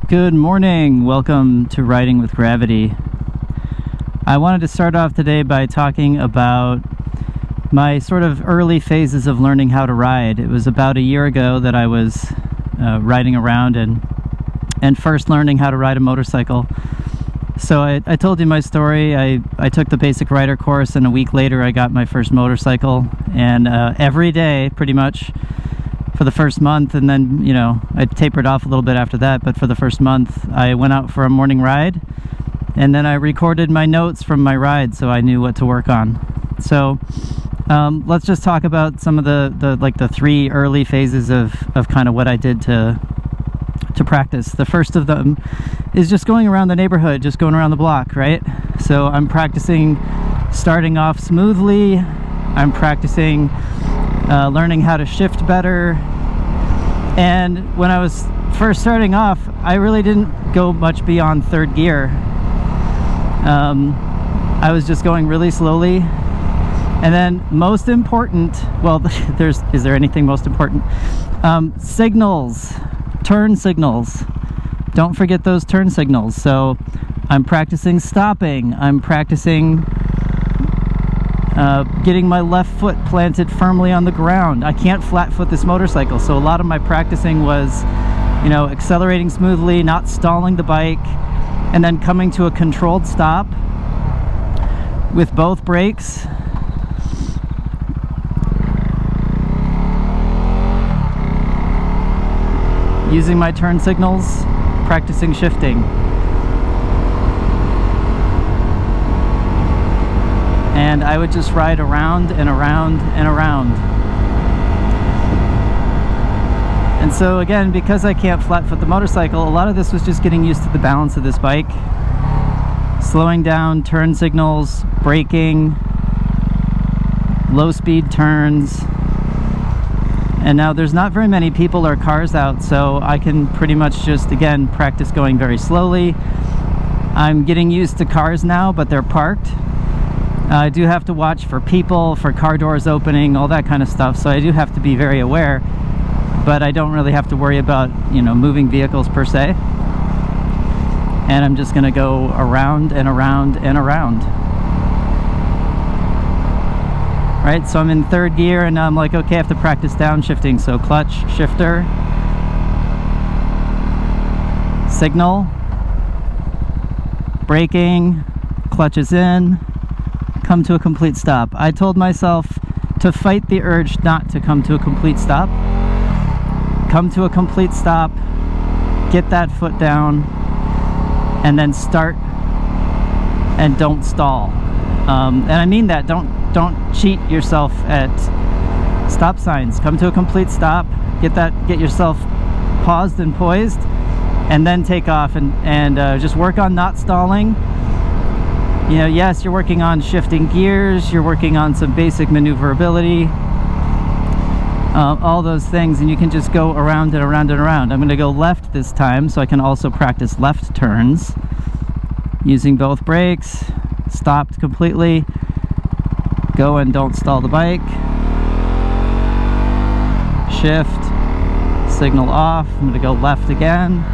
Good morning. Welcome to Riding with Gravity. I wanted to start off today by talking about my sort of early phases of learning how to ride. It was about a year ago that I was riding around and first learning how to ride a motorcycle. So I told you my story. I took the basic rider course, and a week later I got my first motorcycle, and every day pretty much for the first month, and then, you know, I tapered off a little bit after that, but for the first month I went out for a morning ride, and then I recorded my notes from my ride so I knew what to work on. So let's just talk about some of the three early phases of kind of what I did to practice. The first of them is just going around the neighborhood, just going around the block, right? So I'm practicing starting off smoothly. I'm practicing learning how to shift better. And when I was first starting off, I really didn't go much beyond third gear. I was just going really slowly. And then most important, well, is there anything most important? Signals, turn signals. Don't forget those turn signals. So I'm practicing stopping. I'm practicing getting my left foot planted firmly on the ground. I can't flat foot this motorcycle, so a lot of my practicing was, you know, accelerating smoothly, not stalling the bike, and then coming to a controlled stop with both brakes. Using my turn signals, practicing shifting. And I would just ride around and around and around. And so again, because I can't flat foot the motorcycle, a lot of this was just getting used to the balance of this bike. Slowing down, turn signals, braking, low speed turns. And now there's not very many people or cars out, so I can pretty much just, again, practice going very slowly. I'm getting used to cars now, but they're parked. I do have to watch for people, for car doors opening, all that kind of stuff, so I do have to be very aware, but I don't really have to worry about, you know, moving vehicles per se. And I'm just gonna go around and around and around. Right, so I'm in third gear, and now I'm like, okay, I have to practice downshifting, so clutch, shifter, signal, braking, clutch is in, come to a complete stop. I told myself to fight the urge not to come to a complete stop. Come to a complete stop, get that foot down, and then start, and don't stall. And I mean that, don't cheat yourself at stop signs. Come to a complete stop, get yourself paused and poised, and then take off, and just work on not stalling. You know, yes, you're working on shifting gears, you're working on some basic maneuverability, all those things, and you can just go around and around and around. I'm going to go left this time, so I can also practice left turns using both brakes, stopped completely, go and don't stall the bike, shift, signal off. I'm going to go left again.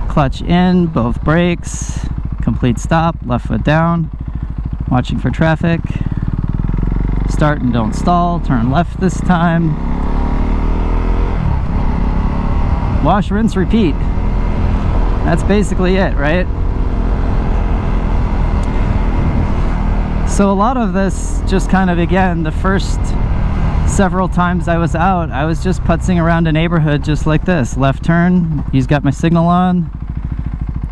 Clutch in, both brakes, complete stop, left foot down, watching for traffic, start and don't stall, turn left this time, wash, rinse, repeat. That's basically it, right? So a lot of this just kind of, again, the first several times I was out, I was just putzing around a neighborhood just like this. Left turn, he's got my signal on,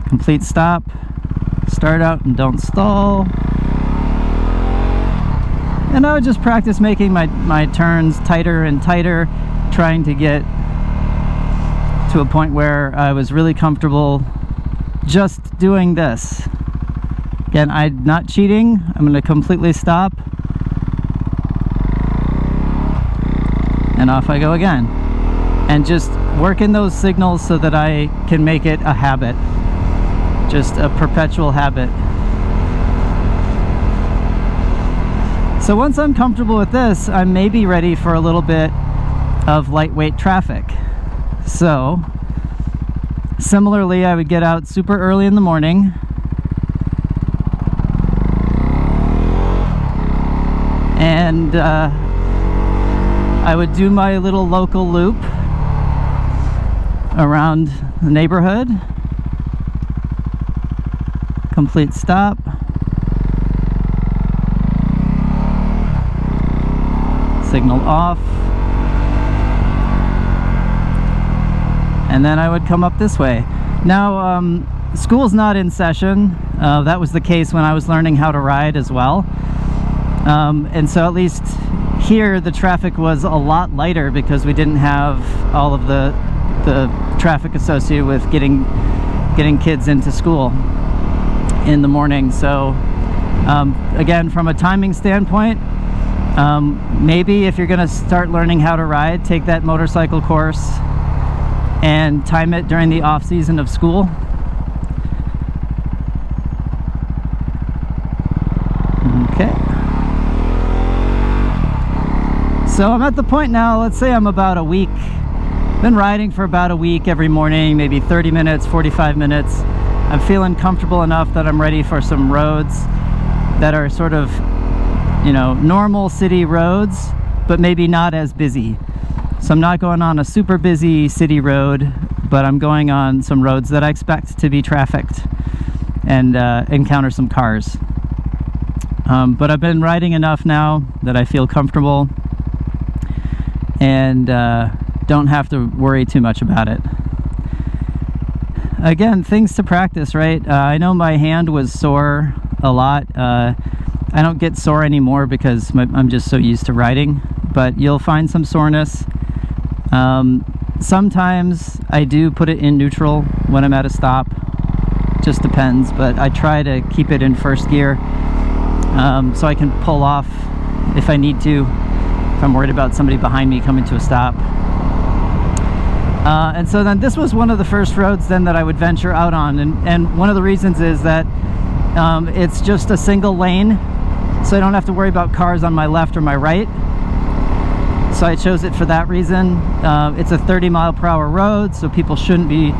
complete stop, start out and don't stall. And I would just practice making my turns tighter and tighter, trying to get to a point where I was really comfortable just doing this. Again, I'm not cheating. I'm going to completely stop. And off I go again. And just work in those signals so that I can make it a habit. Just a perpetual habit. So once I'm comfortable with this, I'm maybe ready for a little bit of lightweight traffic. So similarly, I would get out super early in the morning, and I would do my little local loop around the neighborhood, complete stop, signal off, and then I would come up this way. Now, school's not in session. That was the case when I was learning how to ride as well. And so at least here the traffic was a lot lighter because we didn't have all of the traffic associated with getting kids into school in the morning. So again, from a timing standpoint, maybe if you're going to start learning how to ride, take that motorcycle course and time it during the off season of school. Okay. So I'm at the point now, let's say I'm about a week, been riding for about a week every morning, maybe 30 minutes, 45 minutes. I'm feeling comfortable enough that I'm ready for some roads that are sort of, you know, normal city roads, but maybe not as busy. So I'm not going on a super busy city road, but I'm going on some roads that I expect to be trafficked and encounter some cars. But I've been riding enough now that I feel comfortable and don't have to worry too much about it. Again, things to practice, right? I know my hand was sore a lot. I don't get sore anymore because I'm just so used to riding, but you'll find some soreness. Sometimes I do put it in neutral when I'm at a stop. Just depends, but I try to keep it in first gear so I can pull off if I need to, if I'm worried about somebody behind me coming to a stop. And so then this was one of the first roads then that I would venture out on, and one of the reasons is that it's just a single lane, so I don't have to worry about cars on my left or my right. So I chose it for that reason. It's a 30-mile-per-hour road, so people shouldn't be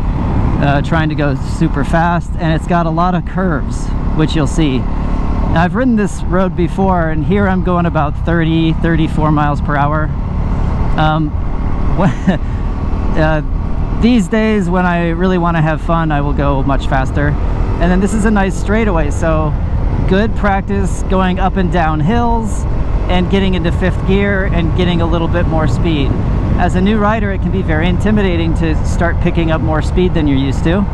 trying to go super fast, and it's got a lot of curves, which you'll see. Now, I've ridden this road before, and here I'm going about 34 miles per hour. These days, when I really want to have fun, I will go much faster. And then this is a nice straightaway, so good practice going up and down hills and getting into fifth gear and getting a little bit more speed. As a new rider, it can be very intimidating to start picking up more speed than you're used to.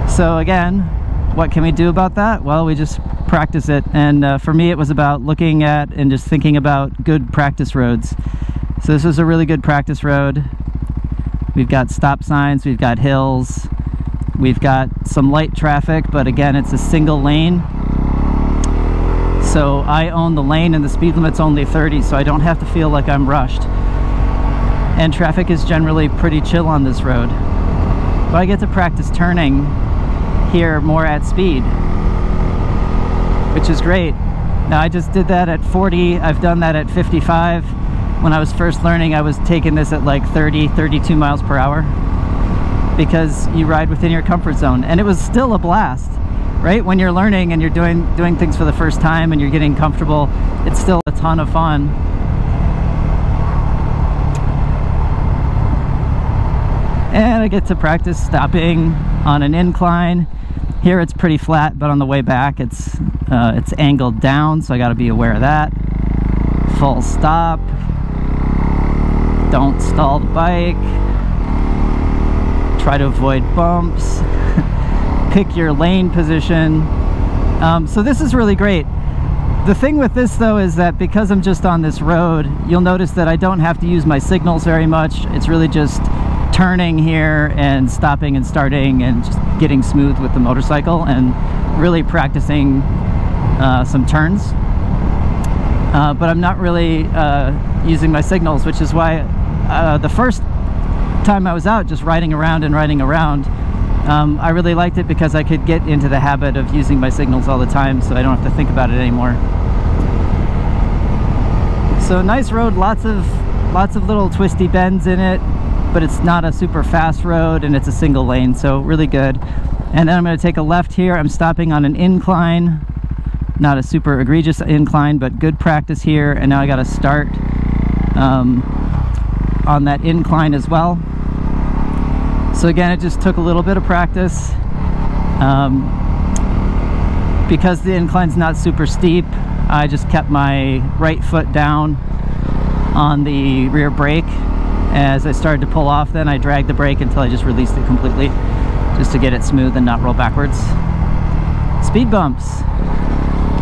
So again, what can we do about that? Well, we just practice it. And for me, it was about looking at and just thinking about good practice roads. So this is a really good practice road. We've got stop signs, we've got hills, we've got some light traffic, but again, it's a single lane. So I own the lane and the speed limit's only 30, so I don't have to feel like I'm rushed. And traffic is generally pretty chill on this road. But I get to practice turning here more at speed, which is great. Now I just did that at 40, I've done that at 55. When I was first learning, I was taking this at like 30, 32 miles per hour because you ride within your comfort zone, and it was still a blast. Right? When you're learning and you're doing things for the first time and you're getting comfortable, it's still a ton of fun. And I get to practice stopping on an incline. Here it's pretty flat, but on the way back it's angled down, so I got to be aware of that. Full stop. Don't stall the bike. Try to avoid bumps. Pick your lane position. So this is really great. The thing with this though is that because I'm just on this road, you'll notice that I don't have to use my signals very much. It's really just turning here and stopping and starting and just getting smooth with the motorcycle and really practicing some turns. But I'm not really using my signals, which is why the first time I was out just riding around and riding around, I really liked it because I could get into the habit of using my signals all the time, so I don't have to think about it anymore. So nice road, lots of little twisty bends in it. but it's not a super fast road and it's a single lane, so really good. And then I'm going to take a left here. I'm stopping on an incline, not a super egregious incline, but good practice here. And now I got to start on that incline as well. So again, it just took a little bit of practice. Because the incline's not super steep, I just kept my right foot down on the rear brake. As I started to pull off, then I dragged the brake until I just released it completely, just to get it smooth and not roll backwards. Speed bumps,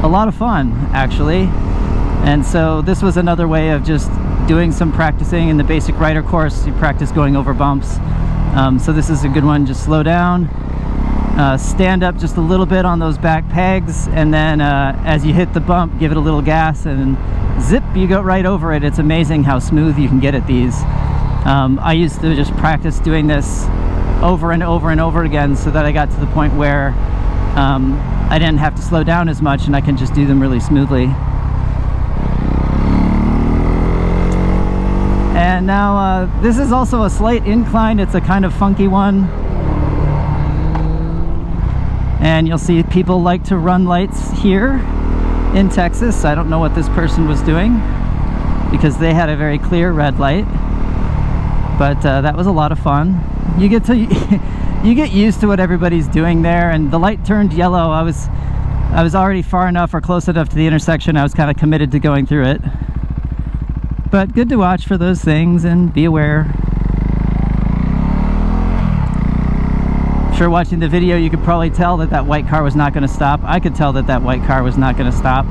a lot of fun actually. And so this was another way of just doing some practicing. In the basic rider course, you practice going over bumps. So this is a good one. Just slow down, stand up just a little bit on those back pegs, and then as you hit the bump, give it a little gas and zip, you go right over it. It's amazing how smooth you can get at these. I used to just practice doing this over and over and over again, so that I got to the point where I didn't have to slow down as much and I can just do them really smoothly. And now this is also a slight incline. It's a kind of funky one. And you'll see people like to run lights here in Texas. I don't know what this person was doing, because they had a very clear red light. But that was a lot of fun. You get to you get used to what everybody's doing there, and the light turned yellow. I was already far enough or close enough to the intersection. I was kind of committed to going through it. But good to watch for those things and be aware. I'm sure watching the video you could probably tell that that white car was not going to stop. I could tell that that white car was not going to stop.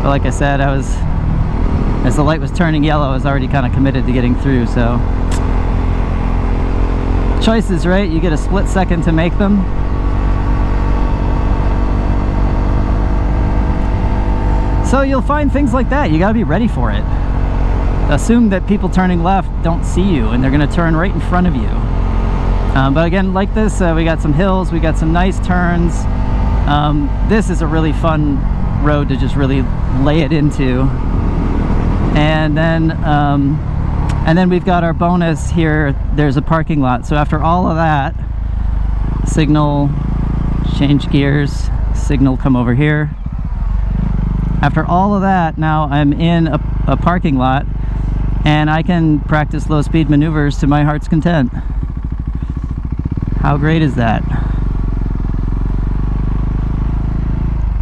But like I said, as the light was turning yellow, I was already kind of committed to getting through, so. Choices, right? You get a split second to make them. So you'll find things like that. You gotta be ready for it. Assume that people turning left don't see you and they're gonna turn right in front of you. But again, like this, we got some hills, we got some nice turns. This is a really fun road to just really lay it into. And then we've got our bonus here. There's a parking lot. So after all of that, signal, change gears, signal, come over here. After all of that, now I'm in a parking lot, and I can practice low speed maneuvers to my heart's content. How great is that?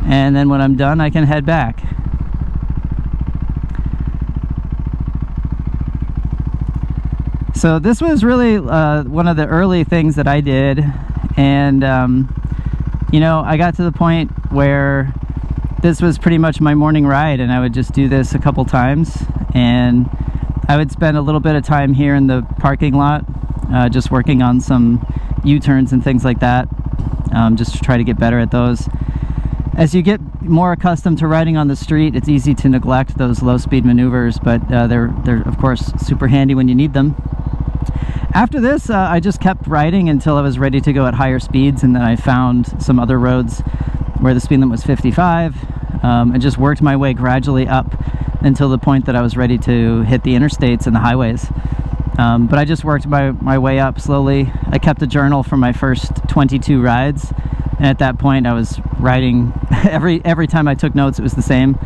And then when I'm done, I can head back. So this was really one of the early things that I did, and you know, I got to the point where this was pretty much my morning ride, and I would just do this a couple times, and I would spend a little bit of time here in the parking lot just working on some U-turns and things like that, just to try to get better at those. As you get more accustomed to riding on the street, it's easy to neglect those low-speed maneuvers, but they're of course super handy when you need them. After this, I just kept riding until I was ready to go at higher speeds, and then I found some other roads where the speed limit was 55, and just worked my way gradually up until the point that I was ready to hit the interstates and the highways. But I just worked my way up slowly. I kept a journal from my first 22 rides, and at that point I was riding every time I took notes, it was the same.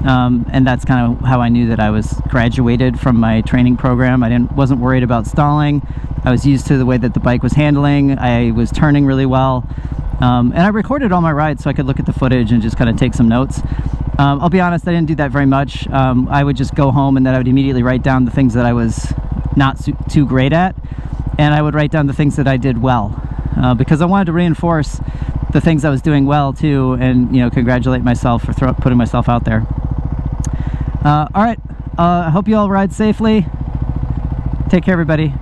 And that's kind of how I knew that I was graduated from my training program. I wasn't worried about stalling. I was used to the way that the bike was handling. I was turning really well. And I recorded all my rides so I could look at the footage and just kind of take some notes. I'll be honest, I didn't do that very much. I would just go home and then I would immediately write down the things that I was not too great at, and I would write down the things that I did well, because I wanted to reinforce the things I was doing well too, and you know, congratulate myself for putting myself out there. All right, I hope you all ride safely. Take care, everybody.